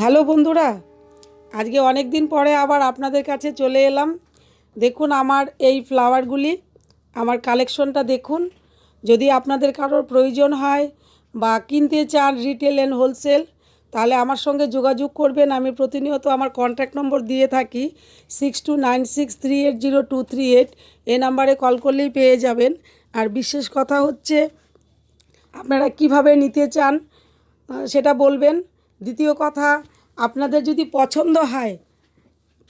Hello বন্ধুরা, আজকে অনেক দিন পরে আবার আপনাদের কাছে চলে এলাম। দেখুন আমার এই ফ্লাওয়ারগুলি, আমার কালেকশনটা দেখুন। যদি আপনাদের কারোর প্রয়োজন হয় বা কিনতে চান রিটেল অ্যান্ড হোলসেল, তাহলে আমার সঙ্গে যোগাযোগ করবেন। আমি প্রতিনিয়ত আমার কন্ট্যাক্ট নম্বর দিয়ে থাকি 6296380238। এই নাম্বারে কল করলেই পেয়ে যাবেন। আর বিশেষ কথা হচ্ছে আপনারা কিভাবে নিতে চান সেটা বলবেন। দ্বিতীয় কথা, আপনাদের যদি পছন্দ হয়,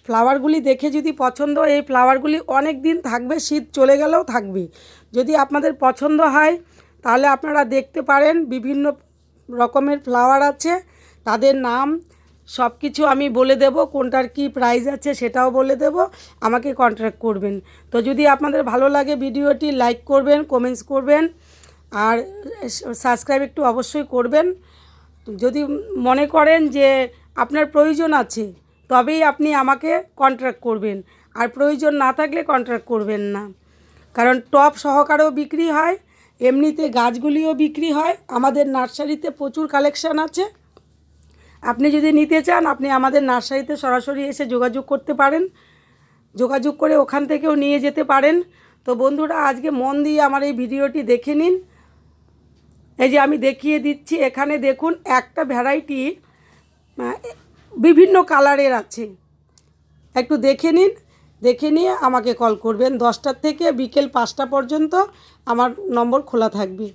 ফ্লাওয়ারগুলি দেখে যদি পছন্দ, এই ফ্লাওয়ারগুলি অনেক দিন থাকবে, শীত চলে গেলেও থাকবে। যদি আপনাদের পছন্দ হয় তাহলে আপনারা দেখতে পারেন। বিভিন্ন রকমের ফ্লাওয়ার আছে, তাদের নাম সব কিছু আমি বলে দেব, কোনটার কি প্রাইস আছে সেটাও বলে দেব। আমাকে কন্ট্যাক্ট করবেন। তো যদি আপনাদের ভালো লাগে ভিডিওটি লাইক করবেন, কমেন্টস করবেন, আর সাবস্ক্রাইব একটু অবশ্যই করবেন। যদি মনে করেন যে আপনার প্রয়োজন আছে তবেই আপনি আমাকে কন্ট্যাক্ট করবেন, আর প্রয়োজন না থাকলে কন্ট্যাক্ট করবেন না। কারণ টপ সহকারেও বিক্রি হয়, এমনিতে গাছগুলিও বিক্রি হয়। আমাদের নার্সারিতে প্রচুর কালেকশান আছে। আপনি যদি নিতে চান আপনি আমাদের নার্সারিতে সরাসরি এসে যোগাযোগ করতে পারেন, যোগাযোগ করে ওখান থেকেও নিয়ে যেতে পারেন। তো বন্ধুরা, আজকে মন দিয়ে আমার এই ভিডিওটি দেখে নিন। এই যে আমি দেখিয়ে দিচ্ছি, এখানে দেখুন একটা ভ্যারাইটি বিভিন্ন কালারের আছে। একটু দেখে নিন, দেখে নিয়ে আমাকে কল করবেন। 10টা থেকে বিকেল 5টা পর্যন্ত আমার নম্বর খোলা থাকবে।